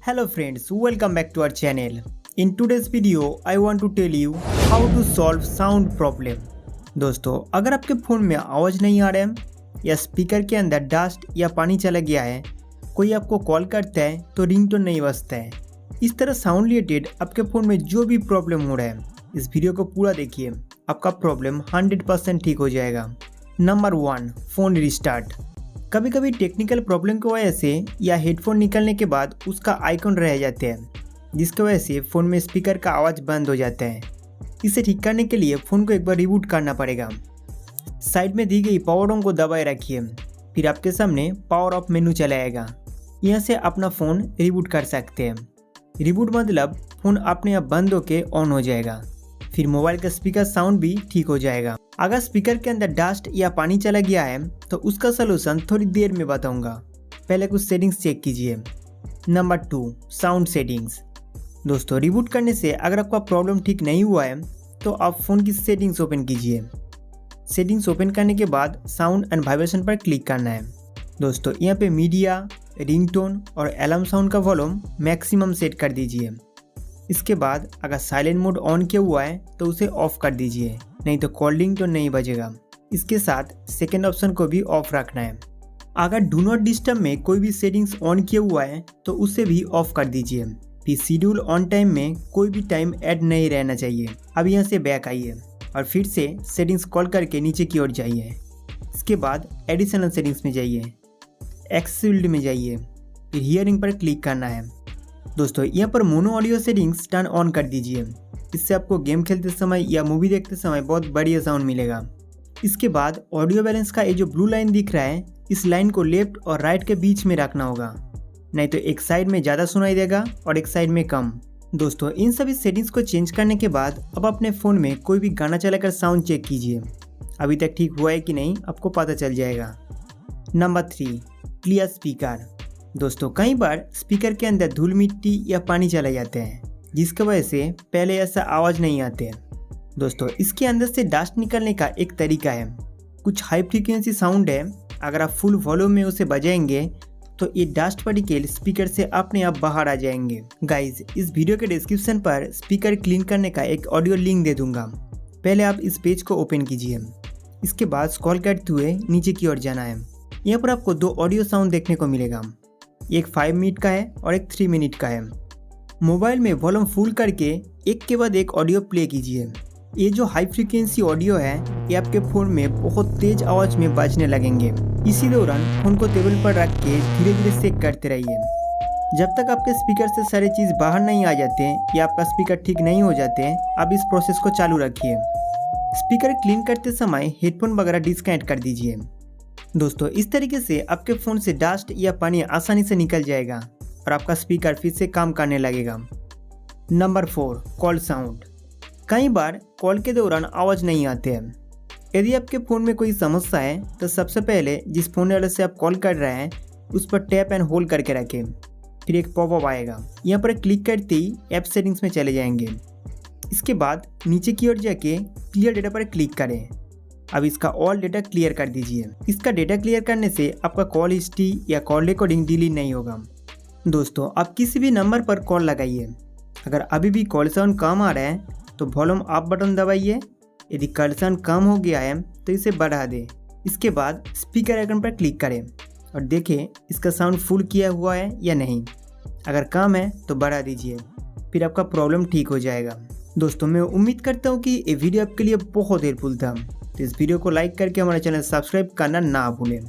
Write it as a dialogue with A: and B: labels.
A: Hello friends, welcome back to our channel. In today's video, I want to tell you how to solve sound problem. दोस्तों, अगर आपके phone में आवाज़ नहीं आ रहा है या स्पीकर के अंदर डस्ट या पानी चला गया है, कोई आपको कॉल करता है तो रिंगटोन नहीं बजता है, इस तरह साउंड रिलेटेड आपके फ़ोन में जो भी प्रॉब्लम हो रहा है, इस वीडियो को पूरा देखिए, आपका प्रॉब्लम 100% ठीक हो जाएगा। Number 1, phone restart. कभी कभी टेक्निकल प्रॉब्लम की वजह से या हेडफोन निकलने के बाद उसका आइकॉन रह जाते हैं, जिसकी वजह से फ़ोन में स्पीकर का आवाज़ बंद हो जाता है। इसे ठीक करने के लिए फ़ोन को एक बार रिबूट करना पड़ेगा। साइड में दी गई पावर ऑन को दबाए रखिए, फिर आपके सामने पावर ऑफ मेनू चला आएगा। यहाँ से अपना फ़ोन रिबूट कर सकते हैं। रिबूट मतलब फ़ोन अपने आप बंद होकर ऑन हो जाएगा, फिर मोबाइल का स्पीकर साउंड भी ठीक हो जाएगा। अगर स्पीकर के अंदर डस्ट या पानी चला गया है तो उसका सलूशन थोड़ी देर में बताऊंगा, पहले कुछ सेटिंग्स चेक कीजिए। Number 2, sound settings. दोस्तों, रिबूट करने से अगर आपका प्रॉब्लम ठीक नहीं हुआ है तो आप फ़ोन की सेटिंग्स ओपन कीजिए। सेटिंग्स ओपन करने के बाद साउंड एंड वाइब्रेशन पर क्लिक करना है। दोस्तों, यहाँ पे मीडिया, रिंगटोन और अलार्म साउंड का वॉल्यूम मैक्सिमम सेट कर दीजिए। इसके बाद अगर साइलेंट मोड ऑन किया हुआ है तो उसे ऑफ कर दीजिए, नहीं तो कॉल रिंगटोन नहीं बजेगा। इसके साथ सेकंड ऑप्शन को भी ऑफ रखना है। अगर डू नॉट डिस्टर्ब में कोई भी सेटिंग्स ऑन किया हुआ है तो उसे भी ऑफ कर दीजिए। फिर शेड्यूल ऑन टाइम में कोई भी टाइम ऐड नहीं रहना चाहिए। अब यहाँ से बैक आइए और फिर से सेटिंग्स कॉल करके नीचे की ओर जाइए। इसके बाद एडिशनल सेटिंग्स में जाइए, एक्सेसिबिलिटी में जाइए, फिर हियरिंग पर क्लिक करना है। दोस्तों, यहाँ पर mono audio settings turn on कर दीजिए। इससे आपको गेम खेलते समय या मूवी देखते समय बहुत बढ़िया साउंड मिलेगा। इसके बाद ऑडियो बैलेंस का ये जो ब्लू लाइन दिख रहा है, इस लाइन को लेफ्ट और राइट के बीच में रखना होगा, नहीं तो एक साइड में ज़्यादा सुनाई देगा और एक साइड में कम। दोस्तों, इन सभी सेटिंग्स को चेंज करने के बाद अब अपने फ़ोन में कोई भी गाना चलाकर साउंड चेक कीजिए। अभी तक ठीक हुआ है कि नहीं आपको पता चल जाएगा। Number 3, clear speaker. दोस्तों, कई बार स्पीकर के अंदर धूल मिट्टी या पानी चला जाते हैं, जिसकी वजह से पहले ऐसा आवाज़ नहीं आते हैं। दोस्तों, इसके अंदर से डस्ट निकलने का एक तरीका है। कुछ हाई फ्रीक्वेंसी साउंड है, अगर आप फुल वॉल्यूम में उसे बजाएंगे तो ये डस्ट पार्टिकल स्पीकर से अपने आप बाहर आ जाएंगे। गाइज, इस वीडियो के डिस्क्रिप्शन पर स्पीकर क्लीन करने का एक ऑडियो लिंक दे दूंगा। पहले आप इस पेज को ओपन कीजिए। इसके बाद स्क्रॉल करते हुए नीचे की ओर जाना है। यहाँ पर आपको 2 ऑडियो साउंड देखने को मिलेगा, एक 5 मिनट का है और एक 3 मिनट का है। मोबाइल में वॉल्यूम फुल करके एक के बाद एक ऑडियो प्ले कीजिए। ये जो हाई फ्रीक्वेंसी ऑडियो है, ये आपके फ़ोन में बहुत तेज आवाज़ में बजने लगेंगे। इसी दौरान फ़ोन को टेबल पर रख के धीरे धीरे चेक करते रहिए। जब तक आपके स्पीकर से सारी चीज़ बाहर नहीं आ जाते या आपका स्पीकर ठीक नहीं हो जाते, आप इस प्रोसेस को चालू रखिए। स्पीकर क्लीन करते समय हेडफोन वगैरह डिस्कनेक्ट कर दीजिए। दोस्तों, इस तरीके से आपके फ़ोन से डस्ट या पानी आसानी से निकल जाएगा और आपका स्पीकर फिर से काम करने लगेगा। Number 4, call sound. कई बार कॉल के दौरान आवाज़ नहीं आते हैं। यदि आपके फ़ोन में कोई समस्या है तो सबसे पहले जिस फ़ोन वाले से आप कॉल कर रहे हैं उस पर टैप एंड होल्ड करके रखें। फिर एक पॉपअप आएगा, यहाँ पर क्लिक करते ही ऐप सेटिंग्स में चले जाएंगे। इसके बाद नीचे की ओर जाके क्लियर डेटा पर क्लिक करें। अब इसका ऑल डेटा क्लियर कर दीजिए। इसका डेटा क्लियर करने से आपका कॉल हिस्ट्री या कॉल रिकॉर्डिंग डिलीट नहीं होगा। दोस्तों, आप किसी भी नंबर पर कॉल लगाइए। अगर अभी भी कॉल साउंड कम आ रहा है तो वॉल्यूम अप बटन दबाइए। यदि कॉल साउंड कम हो गया है तो इसे बढ़ा दें। इसके बाद स्पीकर आइकन पर क्लिक करें और देखें इसका साउंड फुल किया हुआ है या नहीं। अगर कम है तो बढ़ा दीजिए, फिर आपका प्रॉब्लम ठीक हो जाएगा। दोस्तों, मैं उम्मीद करता हूँ कि ये वीडियो आपके लिए बहुत हेल्पफुल था। तो इस वीडियो को लाइक करके हमारे चैनल सब्सक्राइब करना ना भूलें।